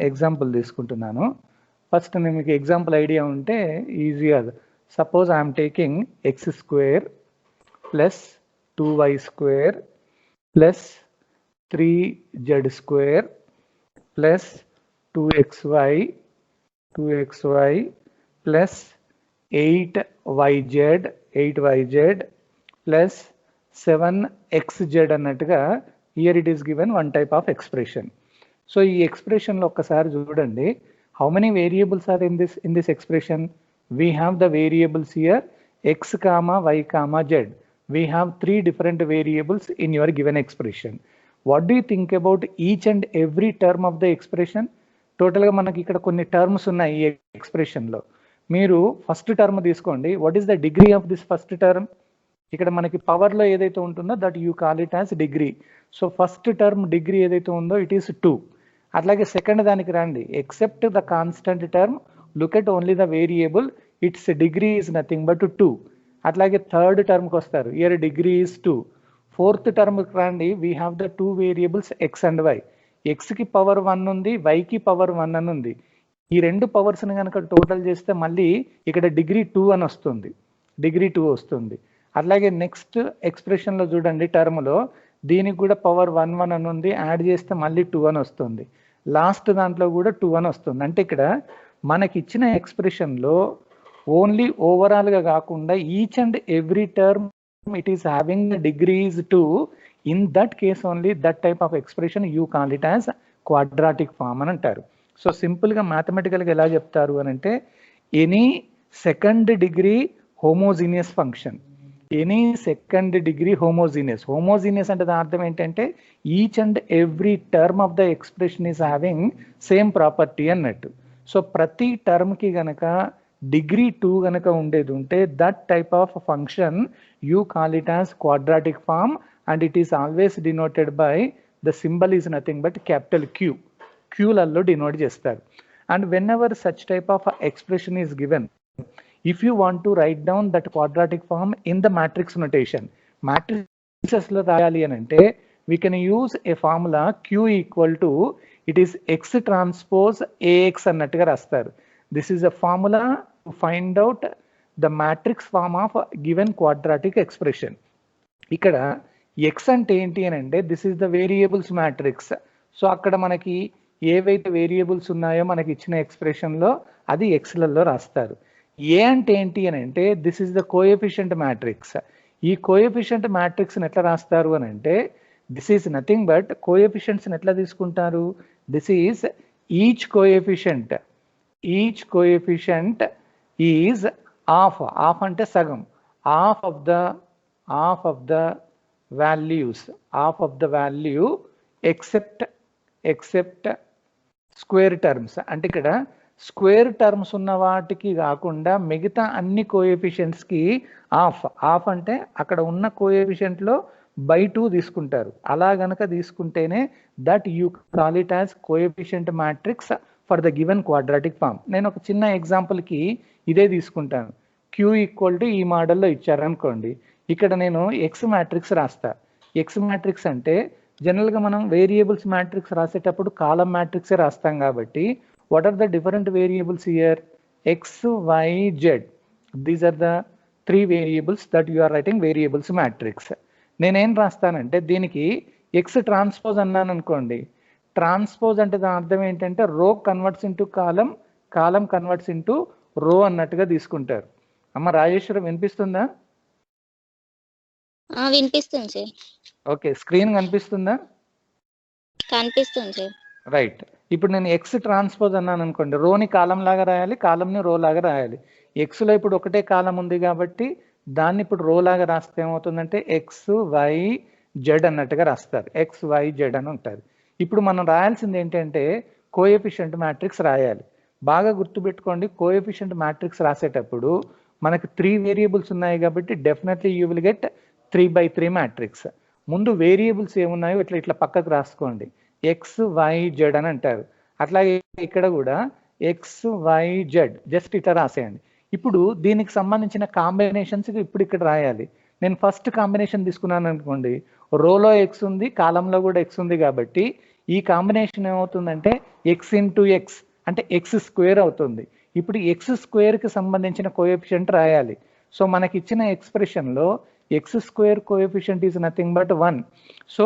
Example తీసుకుంటున్నాను. First నేను మీకు ఎగ్జాంపుల్ ఐడియా ఉంటే ఈజీగా. Suppose I'm taking x square plus 2y square plus 3z square plus 2xy plus 8yz plus 7xz అన్నట్టుగా here it is given one type of expression. So ఈ ఎక్స్ప్రెషన్లో ఒక్కసారి చూడండి, how many variables are in this expression? We have the variables here x, y, z. We have 3 different variables in your given expression. What do you think about each and every term of the expression? టోటల్గా మనకి ఇక్కడ కొన్ని terms ఉన్నాయి ఈ ఎక్స్ప్రెషన్లో. మీరు first term తీసుకోండి. What is the degree of this first term? ఇక్కడ మనకి పవర్లో ఏదైతే ఉంటుందో that you call it as degree. So first term degree ఏదైతే ఉందో ఇట్ ఈస్ 2. అట్లాగే సెకండ్ దానికి రండి, except the constant term, look at only the variable, it's degree is nothing but 2. అట్లాగే థర్డ్ టర్మ్కి వస్తారు, ఇయర్ డిగ్రీ ఈజ్ 2. ఫోర్త్ టర్మ్కి రండి, we have the 2 variables X and Y. ఎక్స్కి power 1 ఉంది, వైకి పవర్ 1 అని ఉంది. ఈ రెండు పవర్స్ని కనుక టోటల్ చేస్తే మళ్ళీ ఇక్కడ డిగ్రీ 2 అని వస్తుంది, డిగ్రీ 2 వస్తుంది. అట్లాగే నెక్స్ట్ ఎక్స్ప్రెషన్లో చూడండి, టర్మ్లో దీనికి కూడా పవర్ 1 అని ఉంది, యాడ్ చేస్తే మళ్ళీ 2 అని వస్తుంది. లాస్ట్ దాంట్లో కూడా 2 అని వస్తుంది. అంటే ఇక్కడ మనకి ఇచ్చిన ఎక్స్ప్రెషన్లో ఓన్లీ ఓవరాల్గా కాకుండా each and every term it is having the degrees 2. In that case only that type of expression you call it as quadratic form అని అంటారు. సో సింపుల్గా మ్యాథమెటికల్గా ఎలా చెప్తారు అని అంటే, any second degree homogeneous function, any second degree homogeneous. Homogeneous అంటే దాని అర్థం ఏంటంటే each and every term of the expression is having same property అన్నట్టు. సో ప్రతి టర్మ్కి గనక డిగ్రీ 2 గనక ఉండేది ఉంటే that type of function you call it as quadratic form, and it is always denoted by the symbol is nothing but capital Q. క్యూలలో denote చేస్తారు. And whenever such type of expression is given, if you want to write down that quadratic form in the matrix notation, matrices lo rayali anante we can use a formula q equal to, it is x transpose ax annatuga rastaru. This is a formula to find out the matrix form of a given quadratic expression. ikkada x ante enti anante this is the variables matrix. so akkada manaki ఏవైతే variables ఉన్నాయో మనకి ఇచ్చిన ఎక్స్ప్రెషన్లో అది ఎక్స్లలో రాస్తారు. ఏ అంటే ఏంటి అని అంటే this is the coefficient matrix. ఈ కోఎఫిషియంట్ మ్యాట్రిక్స్ని ఎట్లా రాస్తారు అని అంటే దిస్ ఈజ్ నథింగ్ బట్ కోఎఫిషియంట్స్ని ఎట్లా తీసుకుంటారు, this is each coefficient is of అంటే సగం, of of the value except square terms. అంటే ఇక్కడ స్క్వేర్ టర్మ్స్ ఉన్న వాటికి కాకుండా మిగతా అన్ని కోఎఫిషియంట్స్కి ఆఫ్ అంటే అక్కడ ఉన్న కోఎఫిషియంట్లో బై 2 తీసుకుంటారు. అలా గనక తీసుకుంటేనే that you call it as coefficient matrix for the given quadratic form. నేను ఒక చిన్న ఎగ్జాంపుల్కి ఇదే తీసుకుంటాను. క్యూ ఈక్వల్ టు ఈ మోడల్లో ఇచ్చారనుకోండి, ఇక్కడ నేను ఎక్స్ మ్యాట్రిక్స్ రాస్తా. ఎక్స్ మ్యాట్రిక్స్ అంటే జనరల్గా మనం వేరియబుల్స్ మ్యాట్రిక్స్ రాసేటప్పుడు కాలం మ్యాట్రిక్సే రాస్తాం కాబట్టి what are the different variables here? X, Y, Z. These are the 3 variables that you are writing variables matrix. నేనేం రాస్తానంటే దీనికి ఎక్స్ ట్రాన్స్పోజ్ అన్నాను అనుకోండి, ట్రాన్స్పోజ్ అంటే దాని అర్థం ఏంటంటే రో కన్వర్ట్స్ ఇంటూ కాలం, కాలం కన్వర్ట్స్ ఇంటూ రో అన్నట్టుగా తీసుకుంటారు. అమ్మ రాజేశ్వరం వినిపిస్తుందా? వినిపిస్తుంది సార్. ఓకే, స్క్రీన్ కనిపిస్తుందా? కనిపిస్తుంది సార్. రైట్. ఇప్పుడు నేను ఎక్స్ ట్రాన్స్పోజ్ అన్నాను అనుకోండి, రోని కాలం లాగా రాయాలి, కాలంని రో లాగా రాయాలి. ఎక్స్లో ఇప్పుడు ఒకటే కాలం ఉంది కాబట్టి దాన్ని ఇప్పుడు రో లాగా రాస్తే ఏమవుతుందంటే ఎక్స్ వై జెడ్ అన్నట్టుగా రాస్తారు. ఎక్స్ వై జెడ్ అని ఉంటుంది. ఇప్పుడు మనం రాయాల్సింది ఏంటంటే కోఎఫిషియంట్ మ్యాట్రిక్స్ రాయాలి. బాగా గుర్తుపెట్టుకోండి, కోఎఫిషియంట్ మ్యాట్రిక్స్ రాసేటప్పుడు మనకు 3 వేరియబుల్స్ ఉన్నాయి కాబట్టి definitely you will get 3/3 matrix. ముందు వేరియబుల్స్ ఏమున్నాయో ఇట్లా పక్కకు రాసుకోండి, ఎక్స్ వై జెడ్ అని అంటారు. అట్లాగే ఇక్కడ కూడా ఎక్స్ వై జెడ్ జస్ట్ ఇట్లా రాసేయండి. ఇప్పుడు దీనికి సంబంధించిన కాంబినేషన్స్ ఇప్పుడు ఇక్కడ రాయాలి. నేను ఫస్ట్ కాంబినేషన్ తీసుకున్నాను అనుకోండి, రోలో ఎక్స్ ఉంది, కాలంలో కూడా ఎక్స్ ఉంది కాబట్టి ఈ కాంబినేషన్ ఏమవుతుందంటే ఎక్స్ ఇంటూ ఎక్స్ అంటే ఎక్స్ స్క్వేర్ అవుతుంది. ఇప్పుడు ఎక్స్ స్క్వేర్కి సంబంధించిన కోఎఫిషియంట్ రాయాలి. సో మనకి ఇచ్చిన ఎక్స్ప్రెషన్లో X square coefficient is nothing but 1. So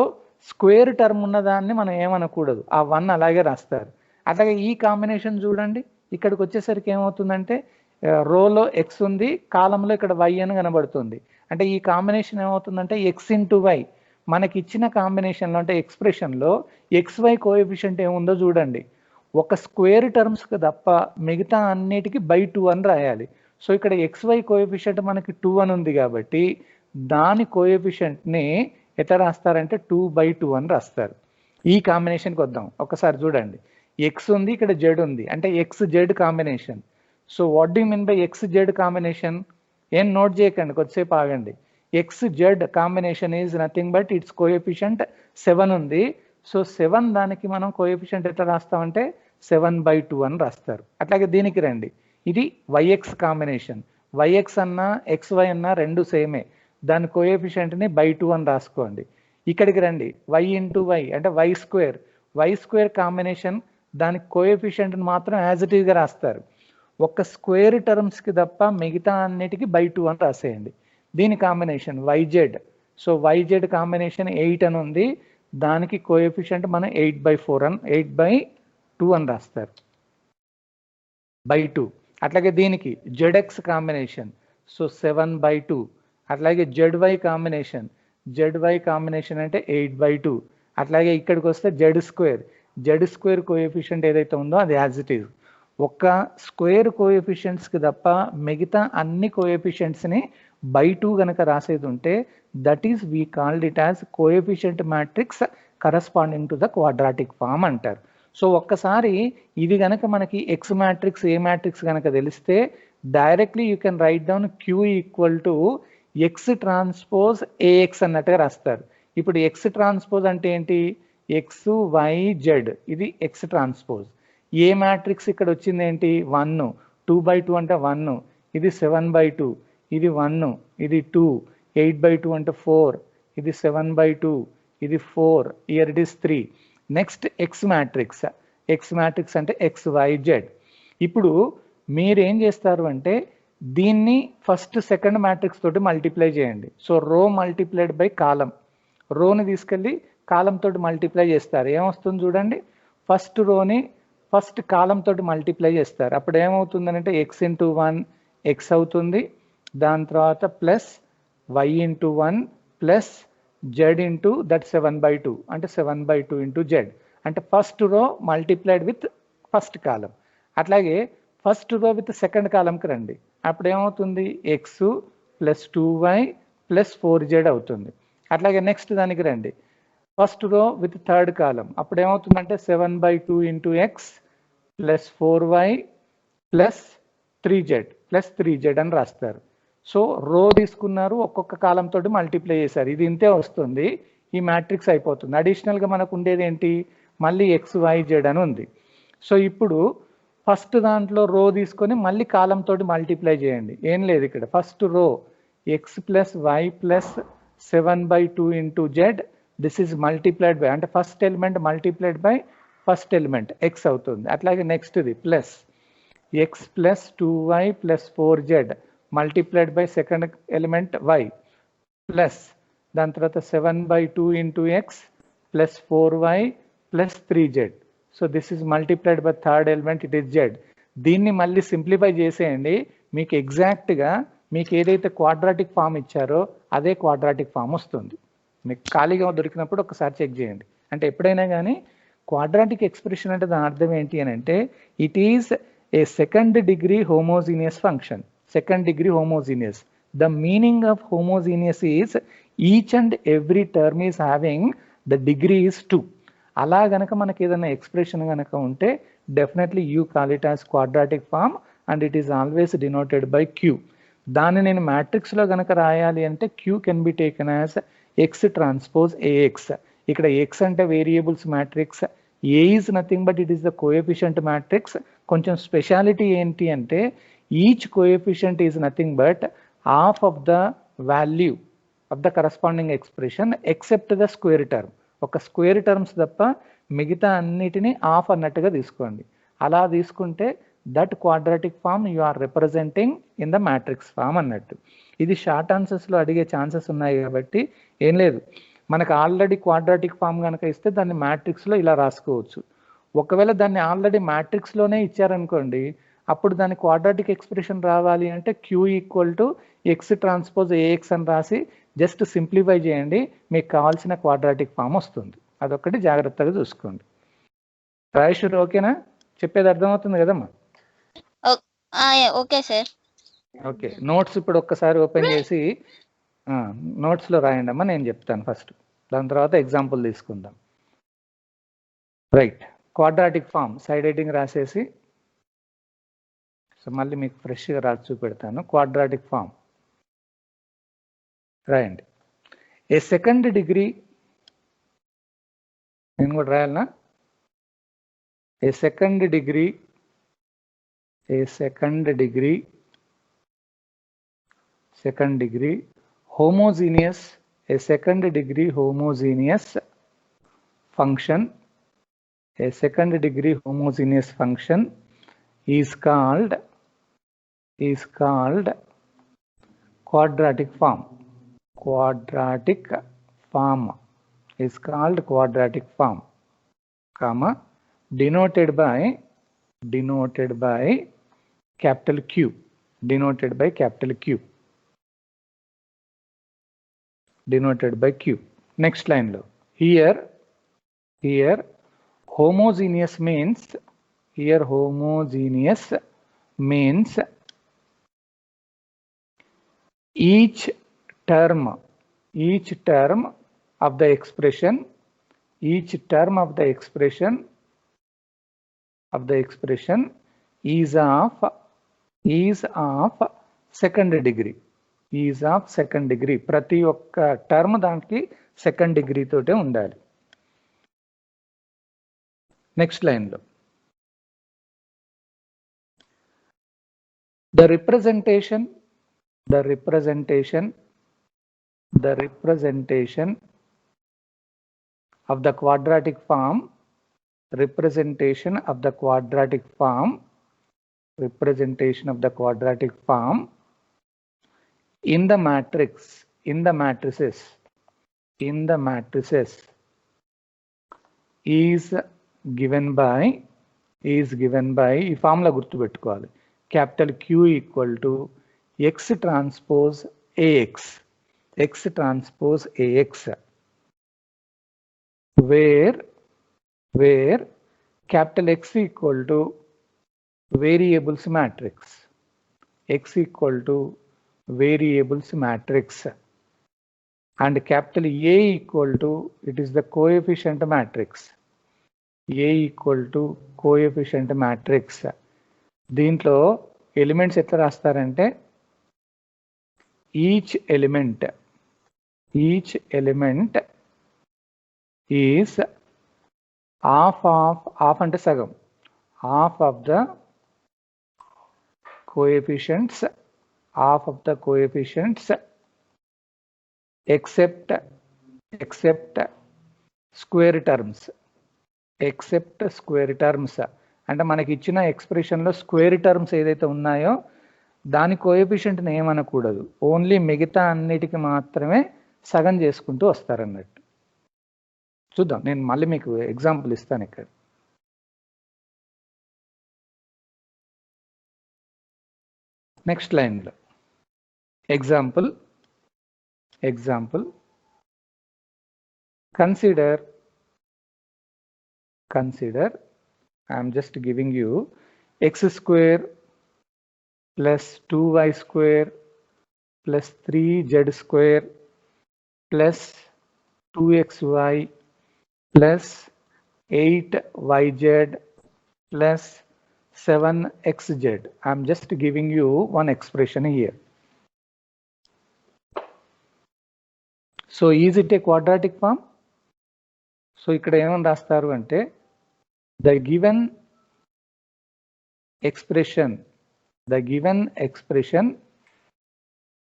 square term ఉన్నదాన్ని మనం ఏమనకూడదు, ఆ 1 అలాగే రాస్తారు. అట్లాగే ఈ కాంబినేషన్ చూడండి, ఇక్కడికి వచ్చేసరికి ఏమవుతుందంటే రోలో ఎక్స్ ఉంది, కాలంలో ఇక్కడ వై అని కనబడుతుంది. అంటే ఈ కాంబినేషన్ ఏమవుతుందంటే ఎక్స్ ఇంటూ వై. మనకి ఇచ్చిన కాంబినేషన్లో అంటే ఎక్స్ప్రెషన్లో ఎక్స్ వై కోఎఫిషియంట్ ఏముందో చూడండి, ఒక స్క్వేర్ టర్మ్స్కి తప్ప మిగతా అన్నిటికీ బై 2 అని రాయాలి. సో ఇక్కడ ఎక్స్ వై కోఎఫిషియంట్ మనకి 2 అని ఉంది కాబట్టి దాని కోఎఫిషియంట్ని ఎట్లా రాస్తారంటే 2/2 అని రాస్తారు. ఈ కాంబినేషన్కి వద్దాం, ఒకసారి చూడండి. ఎక్స్ ఉంది, ఇక్కడ జెడ్ ఉంది, అంటే X Z combination. So what do mean by X Z combination? ఏం నోట్ చేయకండి, కొద్దిసేపు ఆగండి. X Z combination is nothing but it's coefficient 7 ఉంది. సో 7 దానికి మనం కోఎఫిషియంట్ ఎట్లా రాస్తామంటే 7/2 అని రాస్తారు. అట్లాగే దీనికి రండి, ఇది వైఎక్స్ కాంబినేషన్. వైఎక్స్ అన్నా ఎక్స్వై అన్నా రెండు సేమే, దాని కోఎఫిషియంట్ని బై 2 అని రాసుకోండి. ఇక్కడికి రండి, వై ఇంటూ వై అంటే y square. Y square combination, దానికి కోఎఫిషియంట్ని మాత్రం యాజ్ ఇట్ ఈస్గా రాస్తారు. ఒక స్క్వేర్ టర్మ్స్కి తప్ప మిగతా అన్నిటికీ బై 2 అని రాసేయండి. దీని combination y z. So y z combination 8 అని ఉంది, దానికి కోఎఫిషియంట్ మనం 8/2 అని రాస్తారు, బై 2. అట్లాగే దీనికి జెడ్ఎక్స్ కాంబినేషన్, సో 7/2. అట్లాగే జెడ్వై కాంబినేషన్, జెడ్వై కాంబినేషన్ అంటే 8/2. అట్లాగే ఇక్కడికి వస్తే z square, z square coefficient ఏదైతే ఉందో అది యాజ్ ఇట్ ఈజ్. ఒక్క స్క్వేర్ కోఎఫిషియంట్స్కి తప్ప మిగతా అన్ని కోఎఫిషియంట్స్ని బై 2 కనుక రాసేది ఉంటే that is we called it as coefficient matrix corresponding to the quadratic form అంటారు. సో ఒక్కసారి ఇది కనుక మనకి ఎక్స్ మ్యాట్రిక్స్ ఏ మ్యాట్రిక్స్ కనుక తెలిస్తే directly you can write down Q equal to x transpose A x అన్నట్టుగా రాస్తారు. ఇప్పుడు ఎక్స్ ట్రాన్స్పోజ్ అంటే ఏంటి? ఎక్స్ వై జెడ్, ఇది ఎక్స్ ట్రాన్స్పోజ్. ఏ మ్యాట్రిక్స్ ఇక్కడ వచ్చింది ఏంటి? 1. 2/2 అంటే 1, ఇది 7/2, ఇది 1, ఇది 2, 8/2 అంటే 4, ఇది 7/2, ఇది 4, year it is 3. Next X matrix, X matrix అంటే ఎక్స్ వై జెడ్. ఇప్పుడు మీరేం చేస్తారు అంటే దీన్ని ఫస్ట్ సెకండ్ మ్యాట్రిక్స్ తోటి మల్టిప్లై చేయండి. సో రో మల్టిప్లైడ్ బై కాలం, రోని తీసుకెళ్ళి కాలం తోటి మల్టిప్లై చేస్తారు. ఏమొస్తుంది చూడండి, ఫస్ట్ రోని ఫస్ట్ కాలం తోటి మల్టిప్లై చేస్తారు. అప్పుడు ఏమవుతుందంటే ఎక్స్ ఇంటూ 1 ఎక్స్ అవుతుంది, దాని తర్వాత plus y into 1 plus z into that 7/2 అంటే 7/2 ఇంటూ జెడ్. అంటే first row multiplied with first column. అట్లాగే ఫస్ట్ రో విత్ సెకండ్ కాలంకి రండి, అప్పుడు ఏమవుతుంది X plus 2y plus 4z అవుతుంది. అట్లాగే నెక్స్ట్ దానికి రండి, ఫస్ట్ రో విత్ థర్డ్ కాలం, అప్పుడు ఏమవుతుందంటే 7/2 into X plus 4y plus 3z అని రాస్తారు. సో రో తీసుకున్నారు, ఒక్కొక్క కాలం తోటి మల్టిప్లై చేశారు, ఇది ఇంతే వస్తుంది, ఈ మ్యాట్రిక్స్ అయిపోతుంది. అడిషనల్గా మనకు ఉండేది ఏంటి, మళ్ళీ ఎక్స్ వై జెడ్ అని ఉంది. సో ఇప్పుడు ఫస్ట్ దాంట్లో రో తీసుకొని మళ్ళీ కాలం తోటి మల్టిప్లై చేయండి. ఏం లేదు ఇక్కడ, first row X plus Y plus 7/2 into Z, this is multiplied by అంటే first element multiplied by first element X అవుతుంది. అట్లాగే నెక్స్ట్ది plus X plus 2y plus 4z multiplied by second element y plus దాని తర్వాత 7/2 into X plus 4y plus 3z. So this is multiplied by third element, it is Z. దీన్ని మళ్ళీ simplify చేసేయండి, మీకు ఎగ్జాక్ట్గా మీకు ఏదైతే క్వాడ్రాటిక్ ఫామ్ ఇచ్చారో అదే క్వాడ్రాటిక్ ఫామ్ వస్తుంది. మీకు ఖాళీగా దొరికినప్పుడు ఒకసారి చెక్ చేయండి. అంటే ఎప్పుడైనా కానీ క్వాడ్రాటిక్ ఎక్స్ప్రెషన్ అంటే దాని అర్థం ఏంటి అని అంటే it is a second degree homogeneous function. Second degree homogeneous, the meaning of homogeneous is each and every term is having the degree is 2. అలా గనక మనకి ఏదైనా ఎక్స్ప్రెషన్ కనుక ఉంటే definitely you call it as quadratic form and it is always denoted by Q. దాన్ని నేను మ్యాట్రిక్స్లో కనుక రాయాలి అంటే Q can be taken as x transpose A x. ఇక్కడ ఎక్స్ అంటే variables matrix, A is nothing but it is the coefficient matrix. కొంచెం speciality ఏంటి అంటే each coefficient is nothing but half of the value of the corresponding expression except the square term. ఒక square terms తప్ప మిగతా అన్నిటిని half అన్నట్టుగా తీసుకోండి. అలా తీసుకుంటే that quadratic form you are representing in the matrix form అన్నట్టు. ఇది షార్ట్ ఆన్సర్స్లో అడిగే ఛాన్సెస్ ఉన్నాయి కాబట్టి ఏం లేదు, మనకు ఆల్రెడీ క్వాడ్రాటిక్ ఫామ్ కనుక ఇస్తే దాన్ని మ్యాట్రిక్స్లో ఇలా రాసుకోవచ్చు. ఒకవేళ దాన్ని ఆల్రెడీ మ్యాట్రిక్స్లోనే ఇచ్చారనుకోండి, అప్పుడు దాని క్వాడ్రాటిక్ ఎక్స్ప్రెషన్ రావాలి అంటే Q equal to x transpose A x అని రాసి జస్ట్ సింప్లిఫై చేయండి, మీకు కావాల్సిన క్వాడ్రాటిక్ ఫామ్ వస్తుంది. అదొక్కటి జాగ్రత్తగా చూసుకోండి. రాయేశ్వరి ఓకేనా? చెప్పేది అర్థమవుతుంది కదమ్మా? Okay sir. ఓకే, నోట్స్ ఇప్పుడు ఒక్కసారి ఓపెన్ చేసి నోట్స్లో రాయండి అమ్మా, నేను చెప్తాను ఫస్ట్, దాని తర్వాత ఎగ్జాంపుల్ తీసుకుందాం. Right, quadratic form side heading రాసేసి, సో మళ్ళీ మీకు ఫ్రెష్గా రాసి చూపెడతాను. క్వాడ్రాటిక్ ఫామ్ రాయండి. ఏ సెకండ్ డిగ్రీ, నేను కూడా రాయాలనా? A second degree homogeneous, a second degree homogeneous function, a second degree homogeneous function is called quadratic form. Quadratic form is called quadratic form, comma, denoted by capital Q, denoted by capital Q, denoted by Q. Next line lo, here homogeneous means, here homogeneous means each term of the expression, each term of the expression is of second degree, is of second degree. ప్రతి ఒక్క term దానికి second degree తోటే ఉండాలి. Next లైన్లో the representation of the quadratic form, representation of the quadratic form in the matrices is given by ఈ formula గుర్తుపెట్టుకోవాలి. Capital Q equal to X transpose AX, where capital X equal to variables matrix, and capital A equal to, it is the coefficient matrix. దీంట్లో elements ఎట్లా రాస్తారంటే, each element is half అంటే సగం, half of the coefficients except square terms, అంటే మనకి ఇచ్చిన ఎక్స్ప్రెషన్లో square terms ఏదైతే ఉన్నాయో దాని కోఎఫిషియంట్ని ఏమనకూడదు, ఓన్లీ మిగతా అన్నిటికి మాత్రమే సగం చేసుకుంటూ వస్తారన్నట్టు. చూద్దాం, నేను మళ్ళీ మీకు ఎగ్జాంపుల్ ఇస్తాను ఇక్కడ. నెక్స్ట్ లైన్లో example consider I am just giving you x square plus 2y square plus 3z square plus 2xy plus 8yz plus 7xz. I am just giving you one expression here. So is it a quadratic form? So ikkada ఏమని రాస్తారు అంటే, the given expression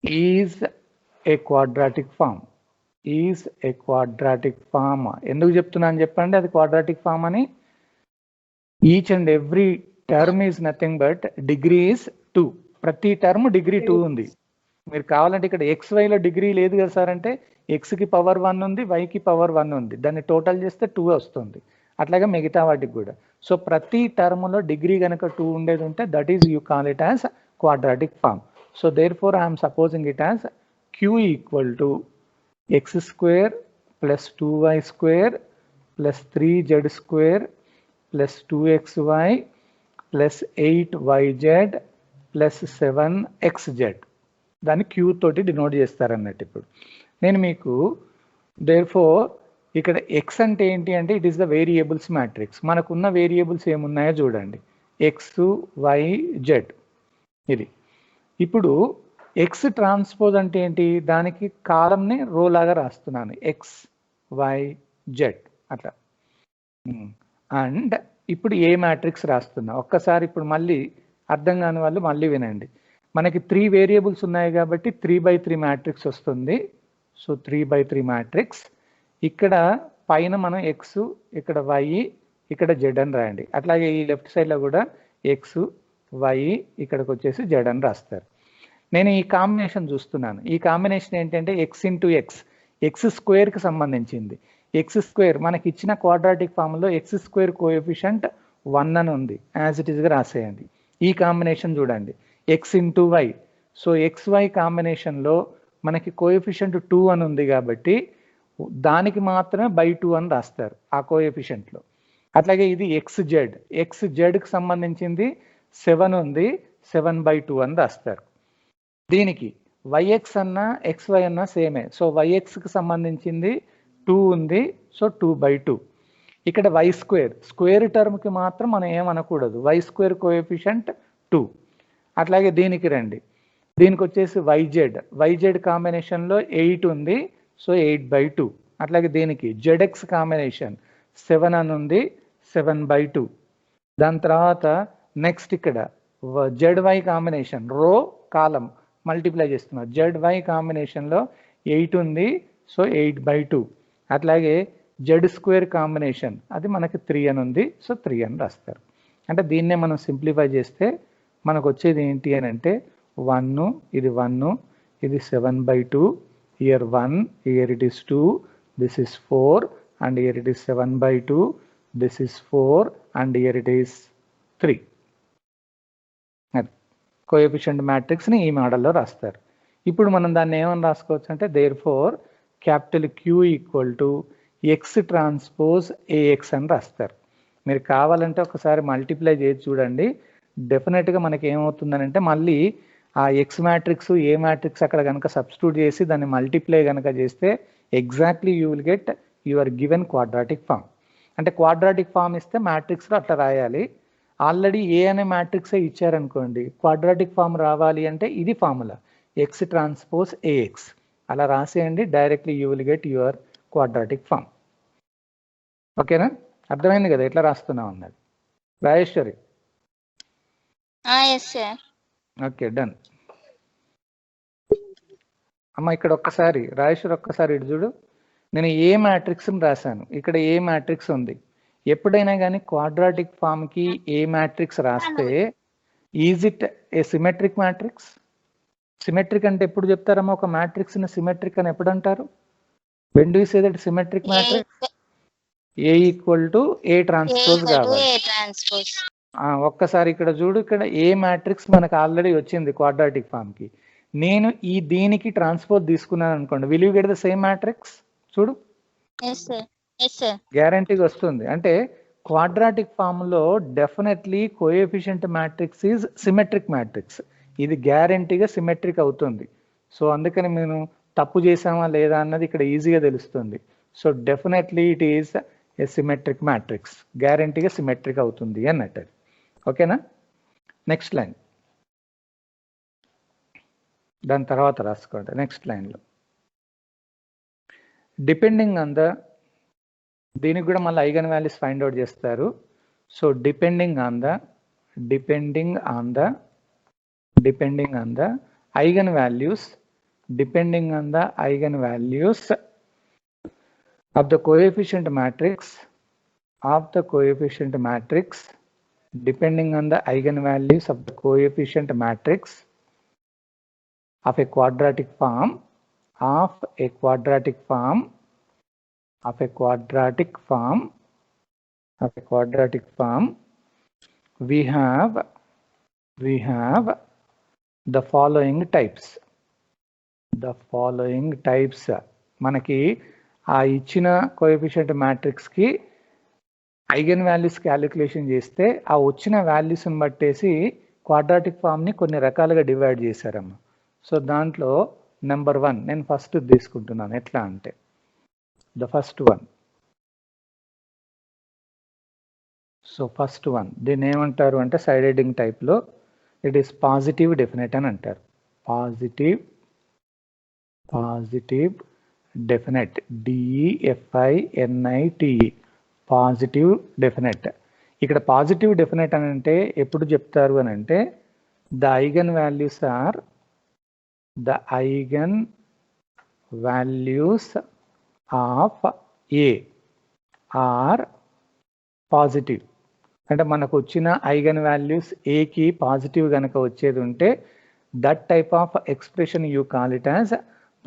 is a quadratic form. Is a quadratic form. ఎందుకు చెప్తున్నాను చెప్పండి అది quadratic form అని? Each and every term is nothing but degree is 2. ప్రతి term degree 2 ఉంది. మీరు కావాలంటే ఇక్కడ XYలో డిగ్రీ లేదు కదా సార్ అంటే Xకి పవర్ 1 ఉంది, Yకి పవర్ 1 ఉంది, దాన్ని టోటల్ చేస్తే 2 వస్తుంది. అట్లాగే మిగతా వాటికి కూడా. సో ప్రతి టర్మ్లో డిగ్రీ కనుక 2 ఉండేది ఉంటే that is you call it as quadratic form. So therefore I'm supposing it as Q equal to x² plus 2y² plus 3z² plus 2xy plus 8yz plus 7xz. దాన్ని Q తోటి denote చేస్తారన్నట్టు. ఇప్పుడు నేను మీకు there four ఇక్కడ X అంటే ఏంటి అంటే it is the variables matrix. మనకున్న వేరియబుల్స్ ఏమున్నాయో చూడండి, X, Y, Z. ఇది ఇప్పుడు X ట్రాన్స్పోజ్ అంటే ఏంటి, దానికి కాలంని రో లాగా రాస్తున్నాను, X, Y, Z అట్లా. అండ్ ఇప్పుడు ఏ మ్యాట్రిక్స్ రాస్తున్నా ఒక్కసారి ఇప్పుడు మళ్ళీ అర్థం కాని వాళ్ళు మళ్ళీ వినండి. మనకి 3 వేరియబుల్స్ ఉన్నాయి కాబట్టి 3/3 మ్యాట్రిక్స్ వస్తుంది. So 3/3 matrix. ఇక్కడ పైన మనం X, ఇక్కడ Y, ఇక్కడ Z అని రాయండి. అట్లాగే ఈ లెఫ్ట్ సైడ్లో కూడా X, Y, ఇక్కడికి వచ్చేసి Z అని రాస్తారు. నేను ఈ కాంబినేషన్ చూస్తున్నాను. ఈ కాంబినేషన్ ఏంటంటే X ఇంటూ X² కి సంబంధించింది. X² మనకి ఇచ్చిన క్వాడ్రాటిక్ ఫామ్లో X² కోఎఫిషియంట్ 1 అని ఉంది, యాజ్ ఇట్ ఈస్గా రాసేయండి. ఈ కాంబినేషన్ చూడండి X into Y. So XY కాంబినేషన్లో మనకి కోఎఫిషియంట్ 2 అని ఉంది కాబట్టి దానికి మాత్రమే /2 అని రాస్తారు ఆ కోఎఫిషియంట్లో. అట్లాగే ఇది XZకి సంబంధించింది 7 ఉంది, 7/2 అని రాస్తారు. దీనికి YX అన్నా XY అన్నా సేమే. సో YXకి సంబంధించింది 2 ఉంది, సో 2/2. ఇక్కడ Y² స్క్వేర్ టర్మ్కి మాత్రం మనం ఏమనకూడదు, Y² కోఎఫిషియంట్ 2. అట్లాగే దీనికి రండి, దీనికి వచ్చేసి YZ కాంబినేషన్లో 8 ఉంది, సో 8/2. అట్లాగే దీనికి ZX కాంబినేషన్ 7 అని ఉంది, 7/2. దాని తర్వాత నెక్స్ట్ ఇక్కడ ZY కాంబినేషన్ రో కాలం మల్టిప్లై చేస్తున్నారు. ZY కాంబినేషన్లో 8 ఉంది, సో 8/2. అట్లాగే Z² కాంబినేషన్ అది మనకి 3 అని ఉంది, సో 3 అని రాస్తారు. అంటే దీన్నే మనం సింప్లిఫై చేస్తే మనకు వచ్చేది ఏంటి అని అంటే 1, ఇది 1, ఇది 7/2, here 1, here it is 2, this is 4, and here it is 7/2, this is 4, and here it is 3. Coefficient మ్యాట్రిక్స్ని ఈ మోడల్లో రాస్తారు. ఇప్పుడు మనం దాన్ని ఏమని రాసుకోవచ్చు అంటే therefore capital Q equal to X transpose AX అని రాస్తారు. మీరు కావాలంటే ఒకసారి మల్టిప్లై చేసి చూడండి, డెఫినెట్గా మనకి ఏమవుతుందనంటే మళ్ళీ ఆ X మ్యాట్రిక్స్ ఏ మ్యాట్రిక్స్ అక్కడ కనుక సబ్స్టిట్యూట్ చేసి దాన్ని మల్టిప్లై కనుక చేస్తే exactly you will get your given quadratic form. అంటే క్వాడ్రాటిక్ ఫామ్ ఇస్తే మ్యాట్రిక్స్లో అట్లా రాయాలి. ఆల్రెడీ ఏ అనే మ్యాట్రిక్సే ఇచ్చారనుకోండి, క్వాడ్రాటిక్ ఫామ్ రావాలి అంటే ఇది ఫార్ములా X ట్రాన్స్పోజ్ AX అలా రాసేయండి, directly you will get your quadratic form. ఓకేనా, అర్థమైంది కదా ఎట్లా రాస్తున్నాం అన్నది. రాజేశ్వరి ఓకే డన్ అమ్మ. ఇక్కడ ఒక్కసారి రాజేశ్వరి ఒక్కసారి ఇటు చూడు, నేను ఏ మ్యాట్రిక్స్ని రాశాను, ఇక్కడ ఏ మ్యాట్రిక్స్ ఉంది. ఎప్పుడైనా కానీ క్వాడ్రాటిక్ ఫామ్కి ఏ మ్యాట్రిక్స్ రాస్తే is it A symmetric matrix? Symmetric అంటే ఎప్పుడు చెప్తారమ్మా ఒక మ్యాట్రిక్స్ని సిమెట్రిక్ అని ఎప్పుడు అంటారు? When do you say that symmetric matrix? A equal to A transpose కావాలి. ఒక్కసారి ఇక్కడ చూడు, ఇక్కడ ఏ మ్యాట్రిక్స్ మనకు ఆల్రెడీ వచ్చింది క్వాడ్రాటిక్ ఫామ్కి. నేను ఈ దీనికి ట్రాన్స్పోజ్ తీసుకున్నాను అనుకోండి, will you get the same matrix? చూడు గ్యారంటీగా వస్తుంది. అంటే క్వాడ్రాటిక్ ఫామ్లో definitely coefficient matrix is symmetric matrix. ఇది గ్యారంటీగా సిమెట్రిక్ అవుతుంది. సో అందుకని మేము తప్పు చేసామా లేదా అన్నది ఇక్కడ ఈజీగా తెలుస్తుంది. So definitely it is A symmetric matrix, గ్యారంటీగా సిమెట్రిక్ అవుతుంది అన్నట్టు. ఓకేనా, నెక్స్ట్ లైన్ దాని తర్వాత రాసుకోండి. నెక్స్ట్ లైన్లో డిపెండింగ్ ఆన్ ద, దీనికి కూడా మళ్ళీ ఐగన్ వాల్యూస్ ఫైండ్ అవుట్ చేస్తారు. So depending on the eigen values of the coefficient matrix depending on the eigenvalues of the coefficient matrix of a quadratic form we have the following types. మనకి ఆ ఇచ్చిన coefficient matrix కి eigen values calculation చేస్తే ఆ వచ్చిన వాల్యూస్ని బట్టేసి quadratic form ని కొన్ని రకాలుగా డివైడ్ చేశారమ్మా. సో దాంట్లో నెంబర్ 1 నేను ఫస్ట్ తీసుకుంటున్నాను. ఎట్లా అంటే ద ఫస్ట్ వన్ దీన్ని ఏమంటారు అంటే సైడ్ హెడ్డింగ్ టైప్ లో ఇట్ ఈస్ పాజిటివ్ డెఫినెట్ అని అంటారు. Positive definite DEFINITE positive definite. ఇక్కడ పాజిటివ్ డెఫినెట్ అని అంటే ఎప్పుడు చెప్తారు అని అంటే the eigen values of A are positive. అంటే మనకు వచ్చిన ఐగన్ వాల్యూస్ ఏకి పాజిటివ్ కనుక వచ్చేది ఉంటే that type of expression you call it as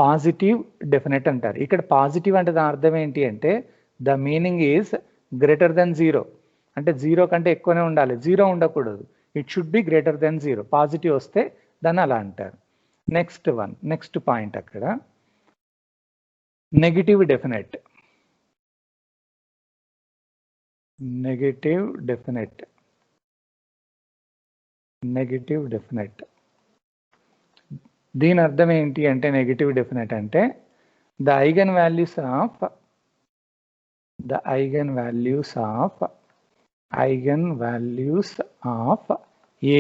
positive definite అంటారు. ఇక్కడ పాజిటివ్ అంటే దాని అర్థం ఏంటి అంటే the meaning is greater than 0. అంటే 0 కంటే ఎక్కువనే ఉండాలి, 0 ఉండకూడదు. It should be greater than 0. Positive వస్తే దాన్ని అలా అంటారు. నెక్స్ట్ పాయింట్ అక్కడ నెగిటివ్ డెఫినెట్. దీని అర్థం ఏంటి అంటే నెగిటివ్ డెఫినెట్ అంటే the eigen values of A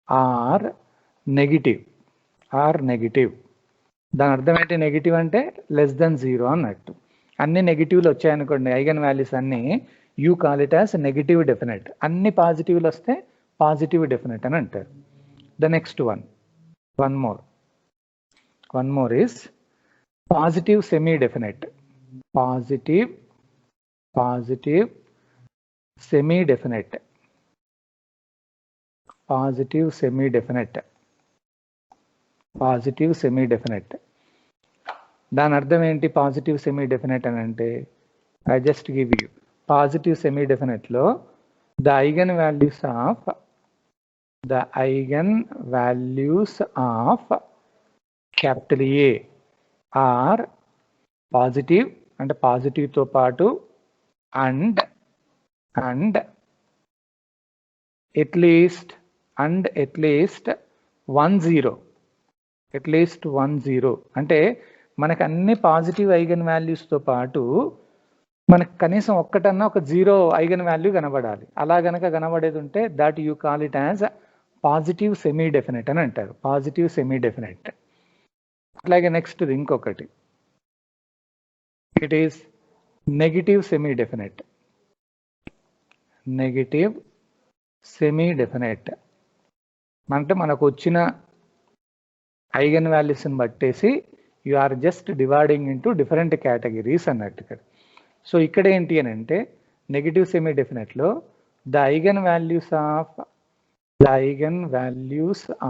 are negative. దాని అర్థం ఏంటి? నెగిటివ్ అంటే లెస్ దెన్ 0 అన్నట్టు. అన్ని నెగిటివ్లు వచ్చాయనుకోండి ఐగన్ వాల్యూస్ అన్ని, you call it as negative definite. అన్ని పాజిటివ్లు వస్తే పాజిటివ్ డెఫినెట్ అని అంటారు. The next one more is positive semi definite. Positive semi definite. దాని అర్థం ఏంటి పాజిటివ్ సెమీ డెఫినెట్ అని అంటే I just give you positive semi definite లో the eigen values of capital A are positive. అంటే positive తో పాటు అండ్ ఎట్ లీస్ట్ 1 0. అంటే మనకు అన్ని పాజిటివ్ ఐగన్ వాల్యూస్ తో పాటు మనకు కనీసం ఒక్కటన్నా ఒక 0 ఐగన్ వాల్యూ కనబడాలి. అలా గనక కనబడేది ఉంటే that you call it as positive semi definite అని అంటారు. Positive semi definite. అట్లాగే నెక్స్ట్ ఇంకొకటి it is negative semi definite. అంటే మనకు వచ్చిన ఐగన్ వాల్యూస్ని బట్టేసి you are just dividing into different categories అన్నట్టు ఇక్కడ. సో ఇక్కడ ఏంటి అని అంటే negative semi డెఫినెట్లో the eigen values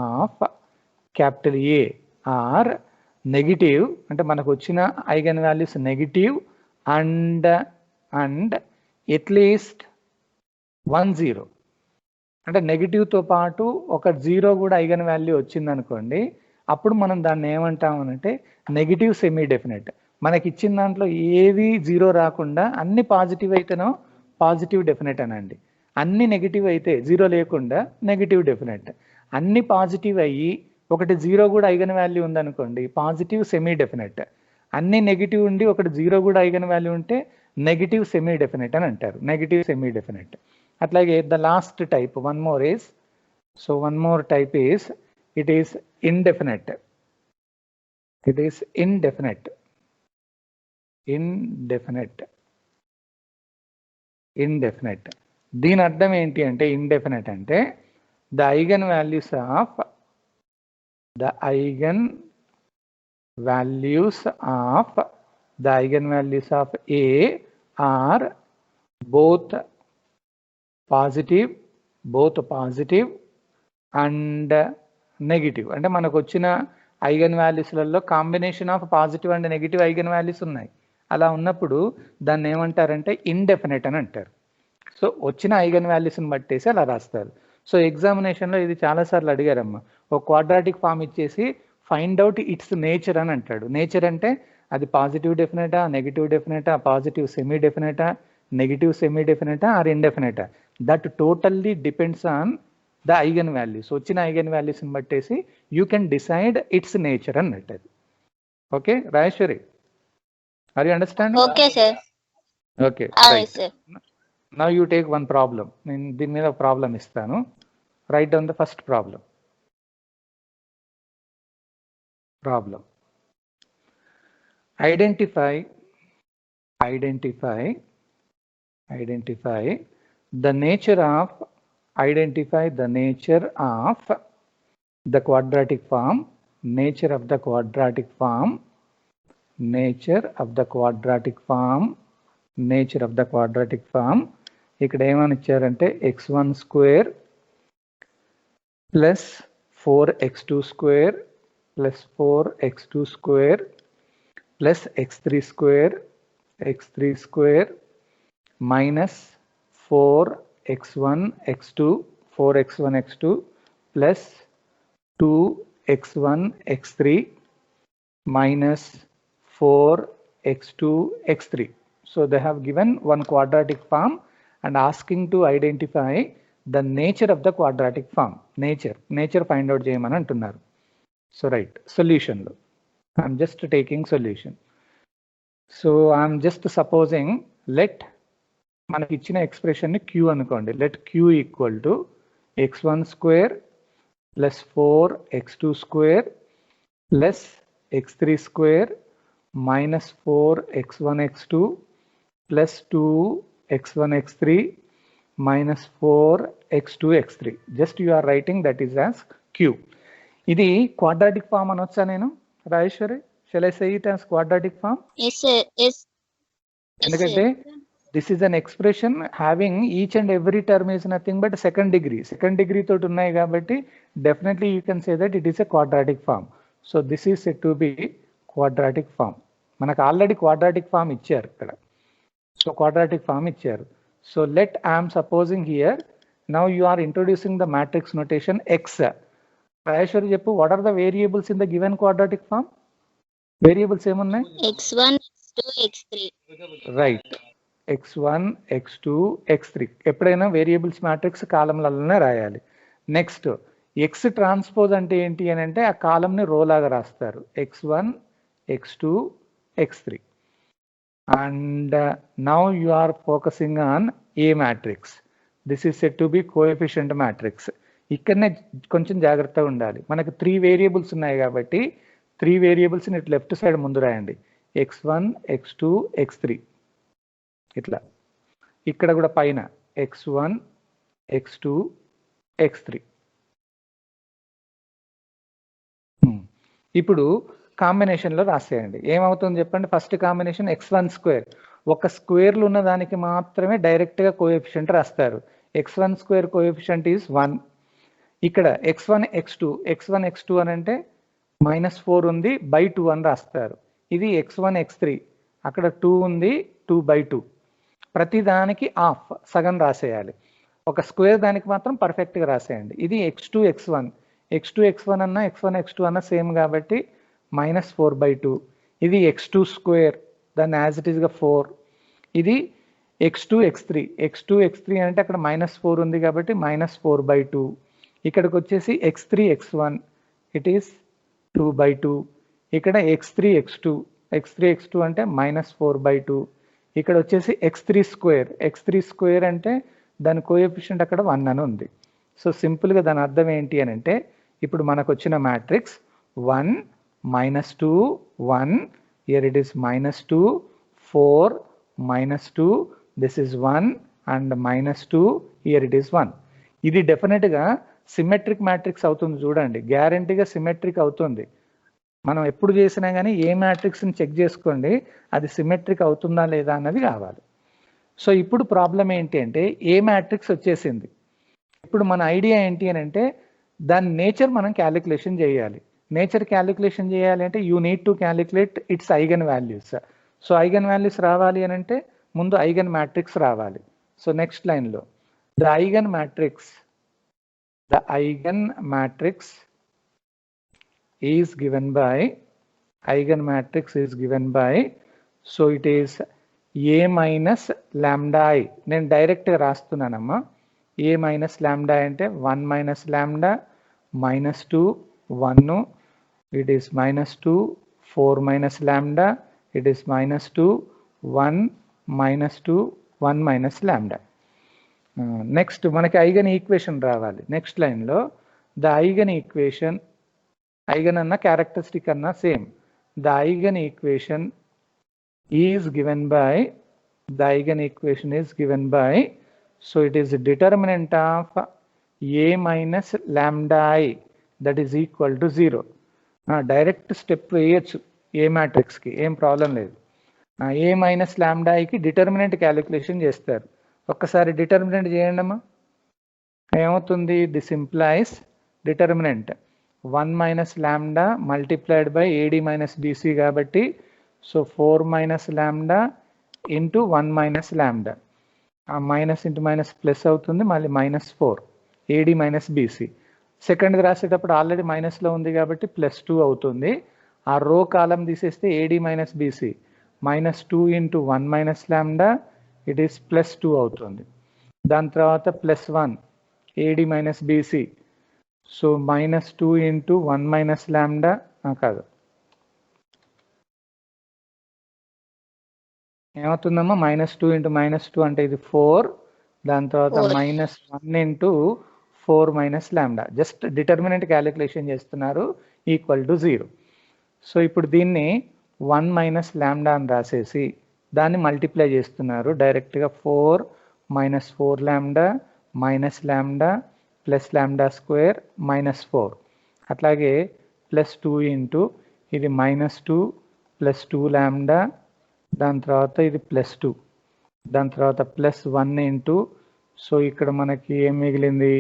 of capital A are negative. అంటే మనకు వచ్చిన eigen values negative and at least 1 0. అంటే నెగిటివ్తో పాటు ఒక 0 కూడా ఐగన్ వాల్యూ వచ్చింది అనుకోండి, అప్పుడు మనం దాన్ని ఏమంటామనంటే నెగిటివ్ సెమీ డెఫినెట్. మనకి ఇచ్చిన దాంట్లో ఏవి 0 రాకుండా అన్ని పాజిటివ్ అయితేనో పాజిటివ్ డెఫినెట్ అనండి, అన్ని నెగిటివ్ అయితే 0 లేకుండా నెగిటివ్ డెఫినెట్. అన్ని పాజిటివ్ అయ్యి ఒకటి 0 కూడా ఐగన్ వాల్యూ ఉందనుకోండి పాజిటివ్ సెమీ డెఫినెట్. అన్ని నెగిటివ్ ఉండి ఒకటి 0 కూడా ఐగన్ వాల్యూ ఉంటే నెగిటివ్ సెమీ డెఫినెట్ అని అంటారు. Negative semi definite. అట్లాగే the last type one more type is it is indefinite. దీని అర్థం ఏంటి అంటే ఇండెఫినెట్ అంటే the eigen values of the eigenvalues of A are both positive and negative. అంటే మనకు వచ్చిన eigen వాల్యూస్లలో combination of positive and negative eigen values ఉన్నాయి. అలా ఉన్నప్పుడు దాన్ని ఏమంటారంటే ఇండెఫినెట్ అని అంటారు. సో వచ్చిన ఐగన్ వాల్యూస్ని బట్టేసి అలా రాస్తారు. సో ఎగ్జామినేషన్లో ఇది చాలాసార్లు అడిగారమ్మా. ఒక క్వాడ్రాటిక్ ఫామ్ ఇచ్చేసి ఫైండ్ అవుట్ ఇట్స్ నేచర్ అని అంటాడు. నేచర్ అంటే అది positive డెఫినెటా, negative డెఫినెటా, positive semi డెఫినెటా, negative semi డెఫినెటా are ఇండెఫినెటా. That totally depends on the eigen values. వచ్చిన ఐగన్ వాల్యూస్ని బట్టేసి you can decide its nature అన్నట్టు అది. Okay Rajeshwari, are you understand? Okay sir. Okay right. Now you take one problem. నేను దీని మీద problem ఇస్తాను. Right down the first problem. Identify the nature of the quadratic form. Nature of the quadratic form. ఇక్కడ ఏమని ఇచ్చారంటే x1 square plus 4x2 square plus 4x2 square plus x3 square minus 4x1 x2 plus 2x1 x3 minus 4x2 x3. So they have given one quadratic form and asking to identify the nature of the quadratic form. Nature find out చేయమని అంటున్నారు. So right, solution లో I'm just taking solution. So I'm just supposing, let మనకి ఇచ్చిన expression ని q అనుకోండి. let q equal to x1 square plus 4x2 square plus x3 square minus 4x1 x2 plus 2x1 x3 minus 4x2 x3. Just you are writing that is as q. ఇది quadratic form అనొచ్చా నేను Rajeshwari? shall I say it as quadratic form? Yes sir. Yes. ఎందుకంటే this is an expression having each and every term is nothing but second degree తోటి ఉన్నాయి కాబట్టి definitely you can say that it is a quadratic form. So this is said to be quadratic form. మనకు already quadratic form ఇచ్చారు ఇక్కడ. So quadratic form ఇచ్చారు. So let I am supposing here, now you are introducing the matrix notation x. Rajeshwari చెప్పు, what are the variables in the given quadratic form? Variables ఏమున్నాయి? x1 x2 x3. Right, x1 x2 x3. ఎప్పుడైనా variables matrix కాలంలలోనే రాయాలి. Next X transpose అంటే ఏంటి అని అంటే ఆ కాలంని రో లాగా రాస్తారు. x1 x2 x3. And now you are focusing on A matrix. This is said to be coefficient matrix. ఇక్కడనే కొంచెం జాగ్రత్తగా ఉండాలి. మనకు 3 వేరియబుల్స్ ఉన్నాయి కాబట్టి 3 వేరియబుల్స్ని ఇట్లా లెఫ్ట్ సైడ్ ముందు రాయండి. x1 x2 x3 ఇట్లా. ఇక్కడ కూడా పైన x1 x2 x3. ఇప్పుడు కాంబినేషన్లో రాసేయండి. ఏమవుతుంది చెప్పండి? First combination x1 square. ఒక స్క్వేర్లు ఉన్న దానికి మాత్రమే డైరెక్ట్గా కోఎఫిషియంట్ రాస్తారు. x1 square coefficient is 1. ఇక్కడ x1 x2 అని అంటే -4 ఉంది బై 2 అని రాస్తారు. ఇది x1 x3, అక్కడ 2 ఉంది 2/2. ప్రతి దానికి హాఫ్ సగం రాసేయాలి. ఒక స్క్వేర్ దానికి మాత్రం పర్ఫెక్ట్గా రాసేయండి. ఇది x2 x1 అన్న x1 x2 అన్న సేమ్ కాబట్టి -4/2. ఇది x2 స్క్వేర్, దాన్ని యాజ్ ఇట్ ఈస్గా 4. ఇది x2 x3 అంటే అక్కడ -4 ఉంది కాబట్టి -4/2. ఇక్కడికి వచ్చేసి x3 x1, ఇట్ ఈస్ 2/2. ఇక్కడ x3 x2 అంటే -4/2. ఇక్కడ వచ్చేసి x3 స్క్వేర్ అంటే దాని కోఎఫిషియంట్ అక్కడ 1 అని ఉంది. సో సింపుల్గా దాని అర్థం ఏంటి అని అంటే ఇప్పుడు మనకు వచ్చిన matrix 1 -2 1, here it is -2 4 -2, this is 1 and -2, here it is 1. ఇది డెఫినెట్గా సిమెట్రిక్ మ్యాట్రిక్స్ అవుతుంది. చూడండి, గ్యారంటీగా సిమెట్రిక్ అవుతుంది. మనం ఎప్పుడు చేసినా కానీ ఏ మ్యాట్రిక్స్ని చెక్ చేసుకోండి, అది సిమెట్రిక్ అవుతుందా లేదా అన్నది కావాలి. సో ఇప్పుడు ప్రాబ్లం ఏంటి అంటే ఏ మ్యాట్రిక్స్ వచ్చేసింది. ఇప్పుడు మన ఐడియా ఏంటి అని అంటే దాని నేచర్ మనం క్యాలిక్యులేషన్ చేయాలి. నేచర్ క్యాలిక్యులేషన్ చేయాలి అంటే you need to calculate it's eigen values. So eigen values రావాలి అని అంటే ముందు ఐగన్ మ్యాట్రిక్స్ రావాలి. సో నెక్స్ట్ లైన్లో the eigen matrix is given by so it is a minus lambda I. నేను డైరెక్ట్గా రాస్తున్నానమ్మా. a minus lambda అంటే 1 minus lambda minus 2 1, it is minus 2 4 minus lambda, it is minus 2 1 minus 2 1 minus lambda. Next మనకి eigen equation రావాలి. Next లైన్లో the eigen equation, eigen అన్న characteristic అన్న same, the eigen equation is given by so it is determinant of a minus lambda I that is equal to 0. Direct step వేయచ్చు ఏ మ్యాట్రిక్స్కి, ఏం problem లేదు. ఏ minus lambda ఐకి determinant calculation చేస్తారు. ఒక్కసారి determinant చేయండి అమ్మా. ఏమవుతుంది? This implies determinant 1 minus lambda multiplied by AD minus BC కాబట్టి so 4 minus lambda into 1 minus lambda, ఆ మైనస్ ఇంటూ మైనస్ ప్లస్ అవుతుంది, మళ్ళీ మైనస్ 4 ఏడి మైనస్ బీసీ. సెకండ్ది రాసేటప్పుడు ఆల్రెడీ మైనస్లో ఉంది కాబట్టి ప్లస్ 2 అవుతుంది. ఆ రో కాలం తీసేస్తే AD minus BC minus 2 into 1 minus lambda, it is plus 2 అవుతుంది. దాని తర్వాత plus 1 AD minus BC, so minus 2 into 1 minus lambda కాదు, ఏమవుతుందమ్మా minus 2 into minus 2 అంటే ఇది 4, దాని తర్వాత minus 1 into 4 minus lambda, just determinant calculation చేస్తున్నారు, ఈక్వల్ టు 0. సో ఇప్పుడు దీన్ని 1 మైనస్ ల్యాండా అని రాసేసి దాన్ని మల్టిప్లై చేస్తున్నారు డైరెక్ట్గా. 4 minus 4 ల్యాండా minus lambda plus lambda square minus 4, అట్లాగే ప్లస్ 2 ఇంటూ ఇది మైనస్ 2 ప్లస్ 2 ల్యాండా, దాని తర్వాత ఇది ప్లస్ 2, దాని తర్వాత ప్లస్ 1 ఇంటూ, సో ఇక్కడ మనకి ఏం మిగిలింది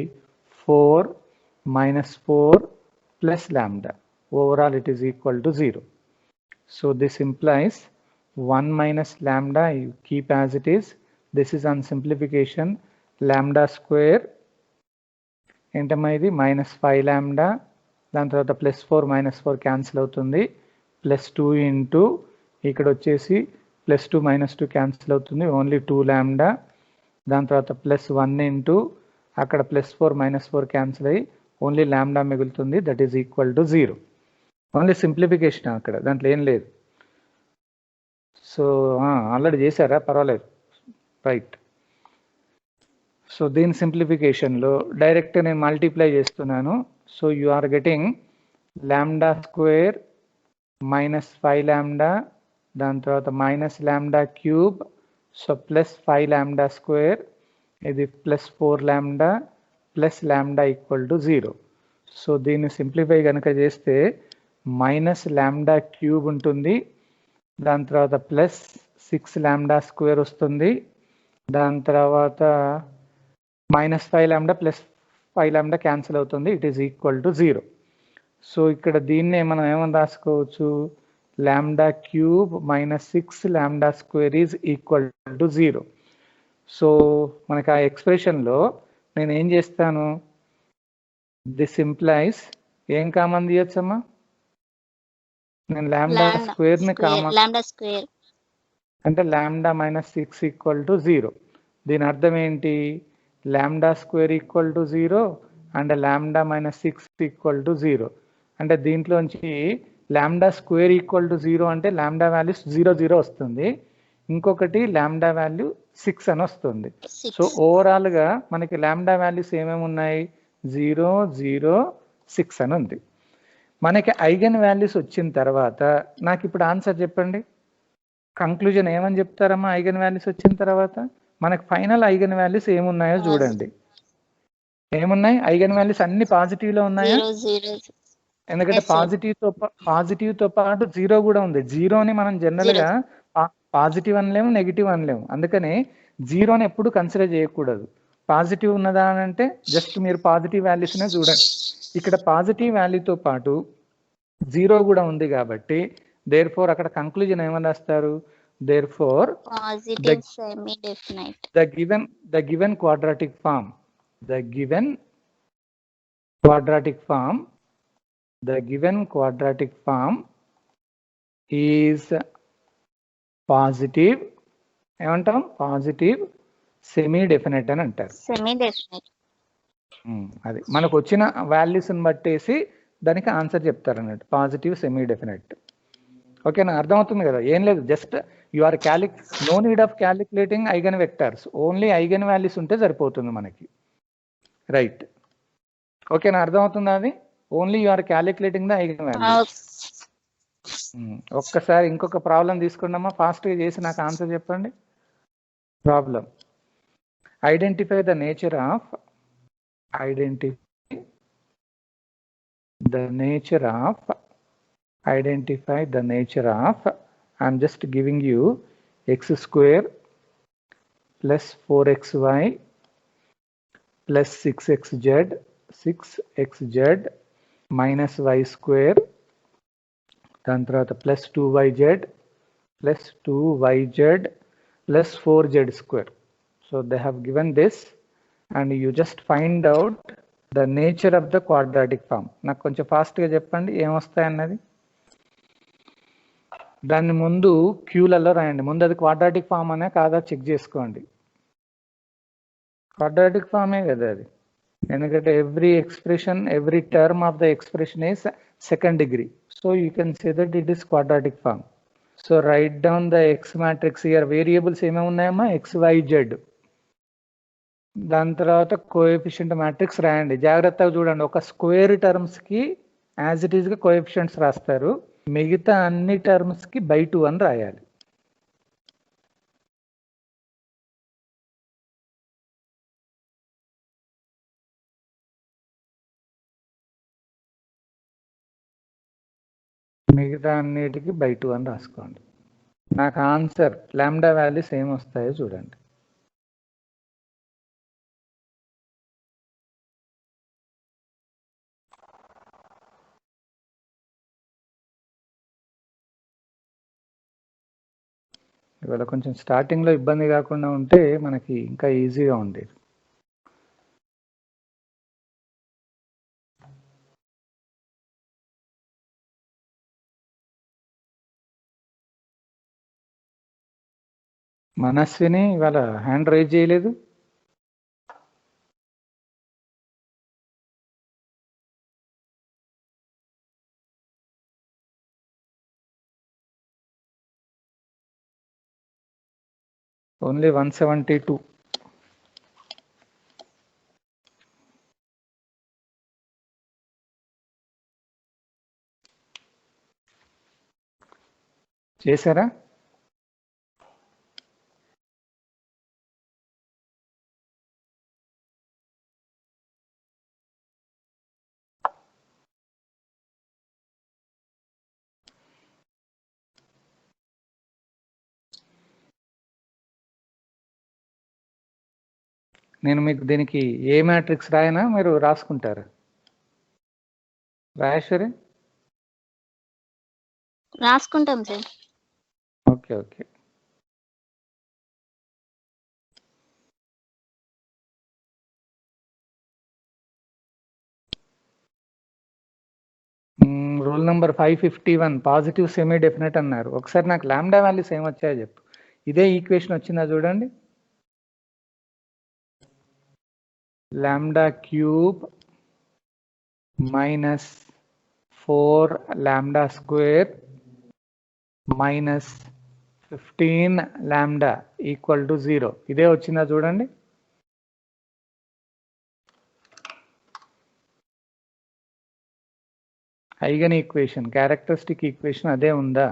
4 minus 4 plus lambda, overall it is equal to 0. So this implies 1 minus lambda you keep as it is. This is on simplification, lambda square ఏంటమ్మా ఇది మైనస్ 5 lambda, దాని తర్వాత ప్లస్ 4 మైనస్ 4 క్యాన్సిల్ అవుతుంది, plus 2 into ఇక్కడ వచ్చేసి plus 2 minus 2 cancel అవుతుంది, only 2 lambda, దాని తర్వాత ప్లస్ 1 ఇంటూ అక్కడ ప్లస్ 4 మైనస్ 4 క్యాన్సిల్ అయ్యి ఓన్లీ ల్యాండా మిగులుతుంది, that is equal to 0. Only simplification అక్కడ, దాంట్లో ఏం లేదు. సో ఆల్రెడీ చేశారా, పర్వాలేదు, రైట్. సో దీని సింప్లిఫికేషన్లో డైరెక్ట్ నేను మల్టిప్లై చేస్తున్నాను. So you are getting lambda square minus 5 lambda, దాని తర్వాత minus lambda cube, so plus 5 ల్యాండా స్క్వేర్, ఇది plus 4 lambda plus lambda equal to 0. So దీన్ని సింప్లిఫై కనుక చేస్తే మైనస్ ల్యాండా క్యూబ్ ఉంటుంది, దాని తర్వాత ప్లస్ 6 ల్యాండా స్క్వేర్ వస్తుంది, దాని తర్వాత మైనస్ 5 ల్యాండా ప్లస్ 5 ల్యాండా క్యాన్సిల్ అవుతుంది, it is equal to 0. So ఇక్కడ దీన్నే మనం ఏమని రాసుకోవచ్చు, ల్యాండా క్యూబ్ మైనస్ 6 ల్యాండా square is equal to 0. So మనకి ఆ ఎక్స్ప్రెషన్లో నేను ఏం చేస్తాను, దిస్ ఇంప్లైస్ ఏం కామన్ తీయచ్చమ్మా, నేను ల్యాండా స్క్వేర్ని కామన్ అంటే ల్యాండా మైనస్ 6 ఈక్వల్ టు 0. దీని అర్థం ఏంటి, ల్యాండా స్క్వేర్ ఈక్వల్ టు 0 అండ్ ల్యాండా మైనస్ 6 ఈక్వల్ టు 0. అంటే దీంట్లోంచి ల్యాండా స్క్వేర్ ఈక్వల్ టు 0 అంటే ల్యాండా వాల్యూ 0 0 వస్తుంది, ఇంకొకటి ల్యాండా వాల్యూ 6 అని వస్తుంది. సో ఓవరాల్గా మనకి ల్యాండా వాల్యూస్ ఏమేమి ఉన్నాయి, 0 0 6 అని ఉంది. మనకి ఐగన్ వాల్యూస్ వచ్చిన తర్వాత నాకు ఇప్పుడు ఆన్సర్ చెప్పండి, కంక్లూజన్ ఏమని చెప్తారమ్మా ఐగన్ వాల్యూస్ వచ్చిన తర్వాత? మనకి ఫైనల్ ఐగన్ వాల్యూస్ ఏమున్నాయో చూడండి. ఏమున్నాయి ఐగన్ వాల్యూస్, అన్ని పాజిటివ్లో ఉన్నాయా? ఎందుకంటే Yes, sir. పాజిటివ్ తో పాటు జీరో కూడా ఉంది. జీరోని మనం జనరల్ గా Zero. పాజిటివ్ అనలేము, నెగిటివ్ అనలేము. అందుకని జీరోని ఎప్పుడు కన్సిడర్ చేయకూడదు. పాజిటివ్ ఉన్నదా అని అంటే జస్ట్ మీరు పాజిటివ్ వాల్యూస్ నే చూడండి. ఇక్కడ పాజిటివ్ వాల్యూతో పాటు జీరో కూడా ఉంది కాబట్టి దేర్ ఫోర్ అక్కడ కంక్లూజన్ ఏమని రాస్తారు? Therefore Positive semi-definite. the given quadratic form is positive ఏమంటాం? పాజిటివ్ సెమీ డెఫినెట్ అని అంటారు. Semi-definite. అది మనకు వచ్చిన వాల్యూస్ని బట్టేసి దానికి ఆన్సర్ చెప్తారు అన్నట్టు. Positive semi definite. ఓకేనా? అర్థమవుతుంది కదా? ఏం లేదు, just you are no need of calculating eigen vectors, only eigen values ఉంటే సరిపోతుంది మనకి. రైట్, ఓకేనా? అర్థమవుతుందా? అది only you are calculating the eigen values. ఒక్కసారి ఇంకొక ప్రాబ్లం తీసుకున్నామా, ఫాస్ట్గా చేసి నాకు ఆన్సర్ చెప్పండి. Problem identify the nature of I'm just giving you x square plus 4xy plus 6xz minus y square, దాని తర్వాత plus 2yz plus 2yz plus 4z square. So they have given this and you just find out the nature of the quadratic form. నాకు కొంచెం ఫాస్ట్గా చెప్పండి ఏమొస్తాయి అన్నది. దాన్ని ముందు క్యూలలో రాయండి. ముందు అది క్వాడ్రాటిక్ ఫామ్ అనే కాదా చెక్ చేసుకోండి. క్వాడ్రాటిక్ ఫామే కదా అది, ఎందుకంటే every term of the expression is second degree. So you can say that it is quadratic form. So right down the x matrix here. Variables ఏమేమి ఉన్నాయమ్మా? XYZ. దాని తర్వాత కోఎఫిషియంట్ మ్యాట్రిక్స్ రాయండి. జాగ్రత్తగా చూడండి, ఒక స్క్వేర్ టర్మ్స్కి యాజ్ ఇట్ ఈస్గా coefficients రాస్తారు, మిగతా అన్ని టర్మ్స్కి బై 2 అని రాయాలి. మిగతా అన్నిటికీ బై 2 అని రాసుకోండి. నాకు ఆన్సర్ లాంబ్డా వాల్యూస్ ఏమొస్తాయో చూడండి. ఇవాళ కొంచెం స్టార్టింగ్లో ఇబ్బంది కాకుండా ఉంటే మనకి ఇంకా ఈజీగా ఉండేది. మనస్విని ఇవాళ హ్యాండ్ రైజ్ చేయలేదు. ఓన్లీ 172. చేశారా? నేను మీకు దీనికి ఏ మ్యాట్రిక్స్ రాయనా, మీరు రాసుకుంటారు? రాయేశ్వరి రాసుకుంటాం sir. Okay okay. Rule number 551 positive semi definite అన్నారు. ఒకసారి నాకు లాంబ్డా వాల్యూస్ ఏమొచ్చాయో చెప్పు. ఇదే ఈక్వేషన్ వచ్చిందా చూడండి. Lambda cube minus 4 lambda square minus 15 lambda equal to 0. ఇదే వచ్చిందా చూడండి. ఐగన్ ఈక్వేషన్, క్యారెక్టరిస్టిక్ ఈక్వేషన్ అదే ఉందా?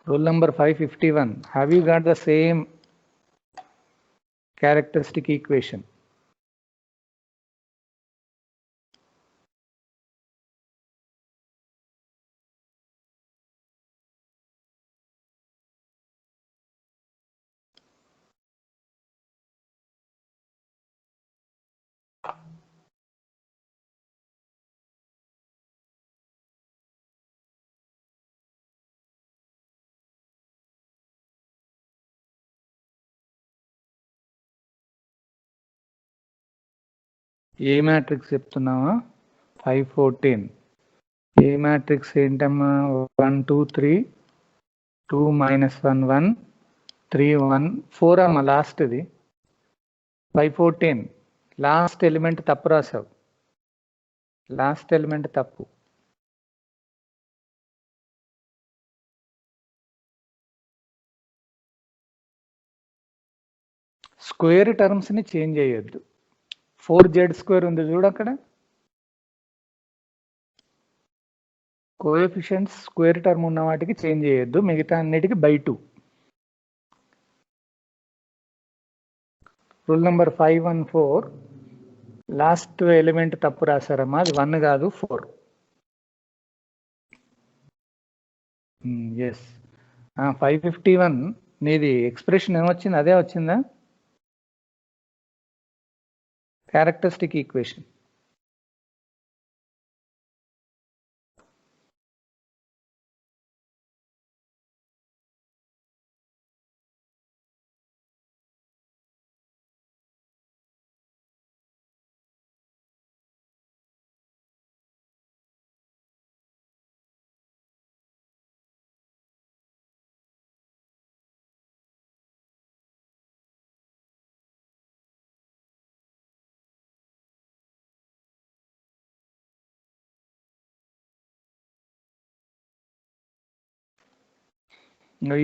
Rule number 551. Have you got the same characteristic equation? A matrix చెప్తున్నావా? 514. ఏ మ్యాట్రిక్స్ ఏంటమ్మా? 1 2 3 2 -1 1 3 1 4 అమ్మా లాస్ట్ది. 514 లాస్ట్ ఎలిమెంట్ తప్పు రాసావు. లాస్ట్ ఎలిమెంట్ తప్పు. స్క్వేర్ టర్మ్స్ ని చేంజ్ చేయొద్దు. 4z² ఉంది చూడు అక్కడ. కోఎఫిషియంట్స్ స్క్వేర్ టర్మ్ ఉన్న వాటికి చేంజ్ చేయొద్దు, మిగతా అన్నిటికీ by 2. Rule number 514 last element తప్పు రాశారమ్మా. అది 1 కాదు 4. ఎస్. 551 నీది ఎక్స్ప్రెషన్ ఏమొచ్చింది? అదే వచ్చిందా? Characteristic equation.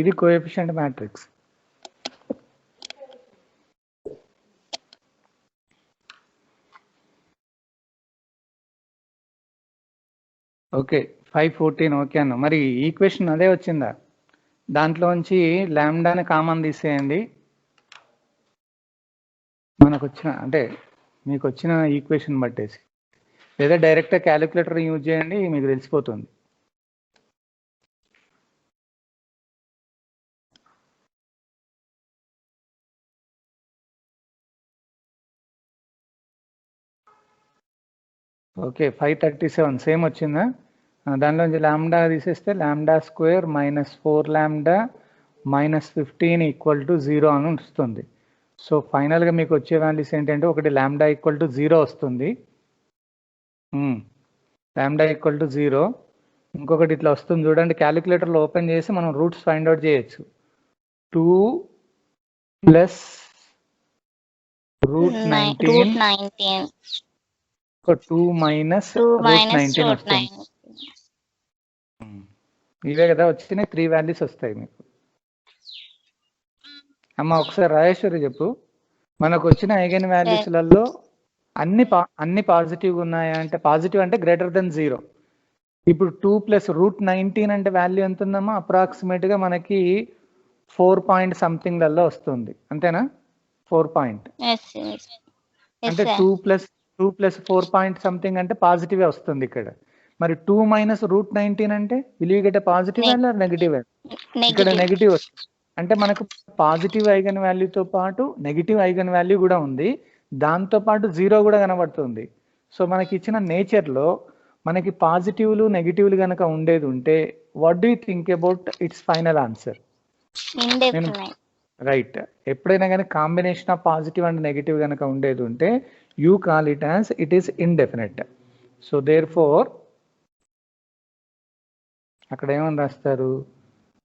ఇది కోఎఫిషియంట్ మ్యాట్రిక్స్. ఓకే 514 ఓకే అన్న. మరి ఈక్వేషన్ అదే వచ్చిందా? దాంట్లోంచి లాంబ్డాని కామన్ తీసేయండి. మనకు వచ్చిన అంటే మీకు వచ్చిన ఈక్వేషన్ బట్టేసి, లేదా డైరెక్ట్గా క్యాలిక్యులేటర్ యూజ్ చేయండి, మీకు తెలిసిపోతుంది. ఓకే 537 సేమ్ వచ్చిందా? దానిలోంచి లాంబ్డా తీసేస్తే λ² -4 λ -15 = 0 అని వస్తుంది. సో ఫైనల్గా మీకు వచ్చే వాల్యూస్ ఏంటంటే, ఒకటి λ = 0 వస్తుంది, λ = 0. ఇంకొకటి ఇట్లా వస్తుంది చూడండి. క్యాలిక్యులేటర్లో ఓపెన్ చేసి మనం రూట్స్ ఫైండ్ అవుట్ చేయొచ్చు. 2 + √19 2 - √19 వస్తుంది. ఇవే కదా వచ్చినాయి. 3 వాల్యూస్ వస్తాయి మీకు. అమ్మ ఒకసారి రాజేశ్వరి చెప్పు, మనకు వచ్చిన ఐగెన్ వాల్యూస్లలో అన్ని పాజిటివ్ ఉన్నాయా అంటే, పాజిటివ్ అంటే >0. ఇప్పుడు 2 + √19 అంటే వాల్యూ ఎంత ఉందమ్మా? అప్రాక్సిమేట్గా మనకి 4 పాయింట్ సంథింగ్ లలో వస్తుంది, అంతేనా? 4 పాయింట్ అంటే 2 + 4 పాయింట్ సంథింగ్ అంటే పాజిటివ్ వస్తుంది ఇక్కడ. మరి 2 - √19 అంటే will you get a positive value or negative value? ఇక్కడ నెగిటివ్ వస్తుంది. అంటే మనకు పాజిటివ్ ఐగన్ వాల్యూతో పాటు నెగిటివ్ ఐగన్ వాల్యూ కూడా ఉంది, దాంతో పాటు 0 కూడా కనబడుతుంది. సో మనకి ఇచ్చిన నేచర్లో మనకి పాజిటివ్లు నెగిటివ్లు కనుక ఉండేది ఉంటే, what do you think about its final answer? Right. ఎప్పుడైనా కానీ combination of positive and negative కనుక ఉండేది ఉంటే, you call it as it is indefinite. So therefore అక్కడ ఏమని రాస్తారు?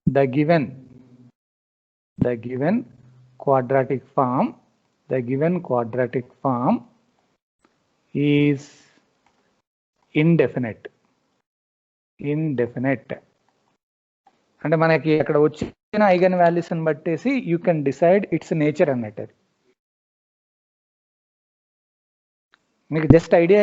The given quadratic form is indefinite. అంటే మనకి అక్కడ వచ్చిన ఐగన్ వాల్యూస్ ని బట్టేసి you can decide its nature అన్నట్టు. మీకు జస్ట్ ఐడియా